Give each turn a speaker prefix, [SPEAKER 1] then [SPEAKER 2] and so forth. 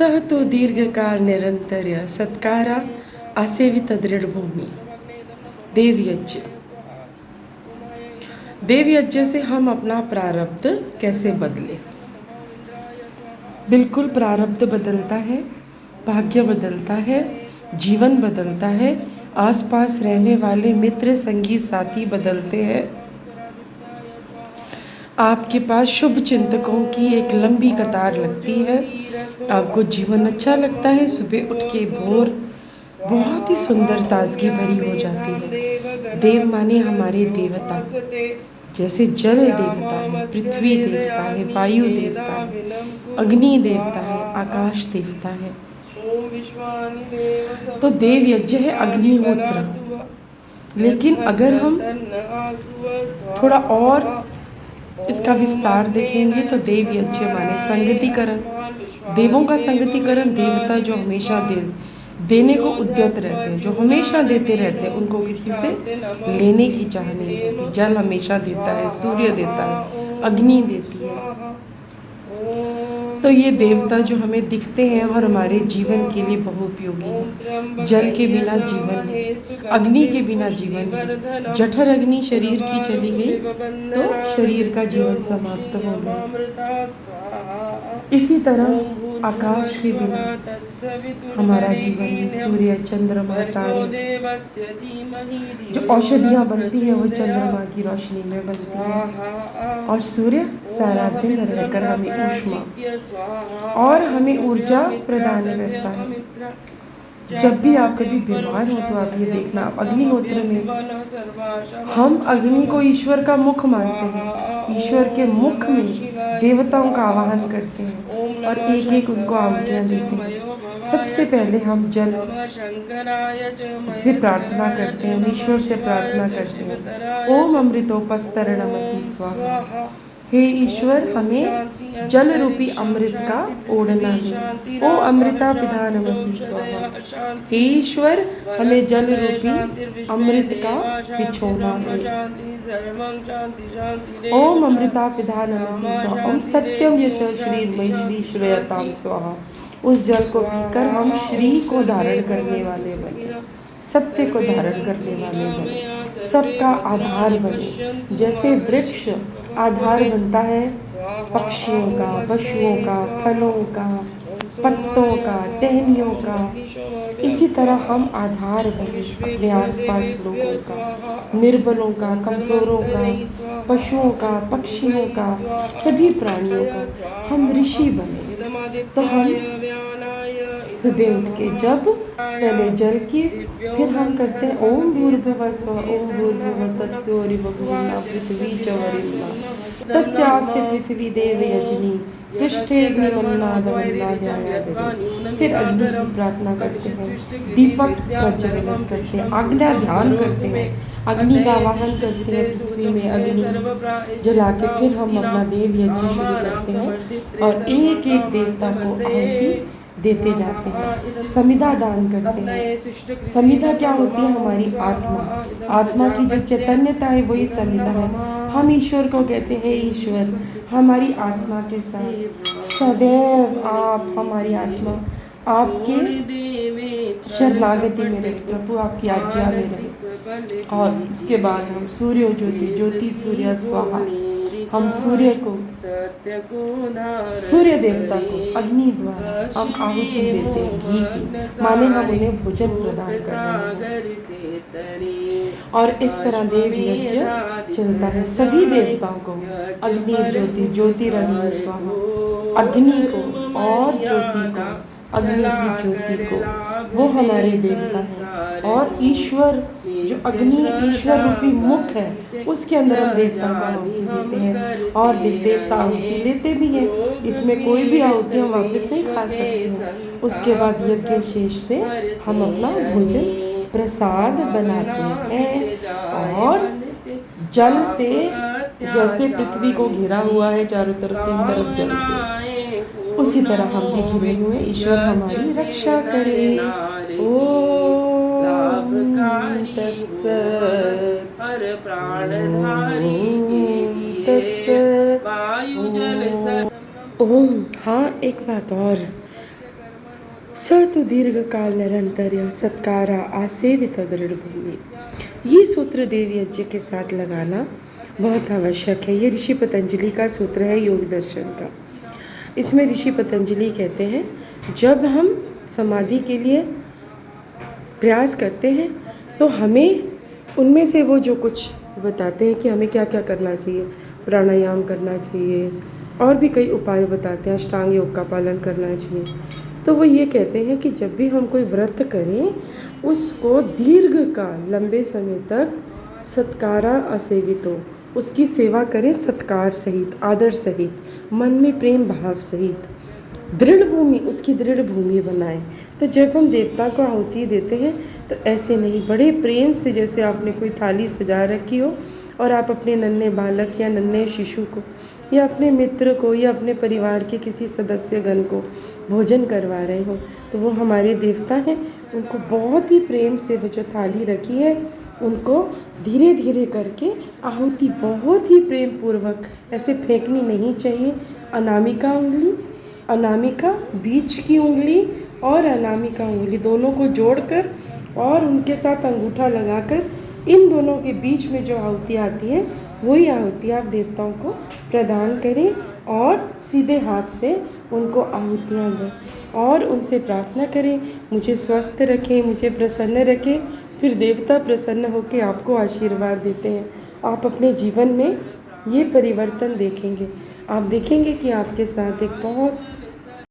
[SPEAKER 1] सह तो दीर्घकाल निरंतर्य सत्कारा आसेवित दृढ़ भूमि। देवयज्ञ। देवयज्ञ से हम अपना प्रारब्ध कैसे बदलें? बिल्कुल, प्रारब्ध बदलता है, भाग्य बदलता है, जीवन बदलता है, आसपास रहने वाले मित्र संगी साथी बदलते हैं। आपके पास शुभ चिंतकों की एक लंबी कतार लगती है। आपको जीवन अच्छा लगता है। सुबह उठ के भोर बहुत ही सुंदर ताजगी भरी हो जाती है। देव माने हमारे देवता, जैसे जल देवता है, पृथ्वी देवता है, वायु देवता है, अग्नि देवता है, आकाश देवता है। तो देव यज्ञ है अग्निहोत्र। लेकिन अगर हम थोड़ा और इसका विस्तार देखेंगे तो देव यज्ञ माने संगतिकरण। देवों का संगतिकरण, देवता जो हमेशा देने को उद्यत रहते हैं, जो हमेशा देते रहते हैं, उनको किसी से लेने की चाह नहीं होती। जल हमेशा देता है, सूर्य देता है, अग्नि देती है। तो ये देवता जो हमें दिखते हैं और हमारे जीवन के लिए बहुपयोगी है। जल के बिना जीवन है, अग्नि के बिना जीवन है। जठर अग्नि शरीर की चली गई तो शरीर का जीवन समाप्त हो गया। इसी तरह आकाश के बिना हमारा जीवन में सूर्य, चंद्रमा, तारे, जो औषधियाँ बनती हैं वो चंद्रमा की रोशनी में बनती हैं। और सूर्य सारा दिन रहकर हमें ऊष्मा और हमें ऊर्जा प्रदान करता है। जब भी आप कभी बीमार हो तो आप ये देखना, अग्निहोत्र में हम अग्नि को ईश्वर का मुख मानते हैं। ईश्वर के मुख में देवताओं का आवाहन करते हैं और एक एक उनको आहुतियाँ देते हैं। सबसे पहले हम जल से प्रार्थना करते हैं, हम ईश्वर से प्रार्थना करते हैं, ओम अमृतोपस्तरणमसि स्वाहा। हे ईश्वर, हमें जल रूपी अमृत का ओढ़ना दे। ओ अमृता पिधानमसि स्वाहा। हे ईश्वर, हमें जल रूपी अमृत का बिछोना दे। ओम अमृता पिधानमसि स्वाहा। ओम सत्यम यश श्रीर्मयि श्री श्रेयताम स्वाहा। उस जल को पीकर हम श्री को धारण करने वाले बने, सत्य को धारण करने वाले बने, सबका आधार बने। जैसे वृक्ष आधार बनता है पक्षियों का, पशुओं का, फलों का, पत्तों का, टहनियों का, इसी तरह हम आधार बने अपने आसपास लोगों का, निर्बलों का, कमजोरों का, पशुओं का, पक्षियों का, सभी प्राणियों का हम ऋषि बने। तो हम सुबह उठ के जब पहले जल की, फिर हम करते हैं ओम भूर्भुवः स्वः, ओम भूर्भुवः तत्सवितुर्वरेण्यं पृथ्वी च वरेण्यं तस्यास्ति पृथ्वी देवयजनी पृष्ठे अग्निमन्नादवन्नाध्यायादि। फिर अग्नि की प्रार्थना करते हैं, दीपक प्रज्वलित करते हैं, आज्ञा ध्यान करते हैं, अग्नि का आवाहन करते हैं, पृथ्वी में अग्नि जला के फिर हम अपना देव यज्ञ शुरू करते हैं और एक एक देवता को आहुति देते जाते हैं, समिधा दान करते हैं। समिधा क्या होती है? हमारी आत्मा, आत्मा की जो चैतन्यता है वही समिधा है। हम ईश्वर को कहते हैं, ईश्वर हमारी आत्मा के साथ सदैव आप, हमारी आत्मा आपके शरणागति में रहे, प्रभु आपकी आज्ञा में रहे। और इसके बाद हम सूर्य ज्योति, ज्योति सूर्य स्वाहा, हम सूर्य को, सूर्य देवता को अग्नि द्वारा हम आहुति देते हैं, घी की, माने हम उन्हें भोजन प्रदान कर रहे हैं। और इस तरह देव यज्ञ चलता है। सभी देवताओं को अग्नि ज्योति, ज्योतिरग्नि स्वाहा, अग्नि को और ज्योति को, अग्नि की ज्योति को, वो हमारे देवता हैं। और ईश्वर जो अग्नि, ईश्वर रूपी मुख है, उसके अंदर हम देवता को आहुति देते हैं और देवता आहुति लेते भी हैं। इसमें कोई भी आहुति हम वापस नहीं खा सकते हैं। उसके बाद यज्ञ शेष से हम अपना भोजन प्रसाद बनाते हैं और जल से, जैसे पृथ्वी को घिरा हुआ है चारों तरफ, तीन तरफ जल से, उसी तरह हम भी घिरे हुए। ईश्वर हमारी रक्षा करे। ओम तत्सत, हर प्राणधारी के लिए वायु जल। ओम, हाँ, एक बात और, सर्तु दीर्घ काल निरंतर सत्कारा आसेवित दृढ़ भूमि। ये सूत्र देव यज्ञ के साथ लगाना बहुत आवश्यक है। ये ऋषि पतंजलि का सूत्र है योग दर्शन का। इसमें ऋषि पतंजलि कहते हैं जब हम समाधि के लिए प्रयास करते हैं तो हमें उनमें से वो जो कुछ बताते हैं कि हमें क्या क्या करना चाहिए, प्राणायाम करना चाहिए और भी कई उपाय बताते हैं, अष्टांग योग का पालन करना चाहिए। तो वो ये कहते हैं कि जब भी हम कोई व्रत करें उसको दीर्घ काल लंबे समय तक सत्कारा असेवित हो, उसकी सेवा करें सत्कार सहित, आदर सहित, मन में प्रेम भाव सहित, दृढ़ भूमि, उसकी दृढ़ भूमि बनाएं। तो जब हम देवता को आहुति देते हैं तो ऐसे नहीं, बड़े प्रेम से, जैसे आपने कोई थाली सजा रखी हो और आप अपने नन्हे बालक या नन्हे शिशु को या अपने मित्र को या अपने परिवार के किसी सदस्यगण को भोजन करवा रहे हो, तो वो हमारे देवता हैं। उनको बहुत ही प्रेम से वो जो थाली रखी है उनको धीरे धीरे करके आहुति बहुत ही प्रेम पूर्वक, ऐसे फेंकनी नहीं चाहिए। अनामिका उंगली, अनामिका बीच की उंगली और अनामिका उंगली दोनों को जोड़कर और उनके साथ अंगूठा लगाकर इन दोनों के बीच में जो आहुति आती है वही आहुति आप देवताओं को प्रदान करें और सीधे हाथ से उनको आहुतियाँ दें और उनसे प्रार्थना करें मुझे स्वस्थ रखें, मुझे प्रसन्न रखें। फिर देवता प्रसन्न होकर आपको आशीर्वाद देते हैं। आप अपने जीवन में ये परिवर्तन देखेंगे। आप देखेंगे कि आपके साथ एक बहुत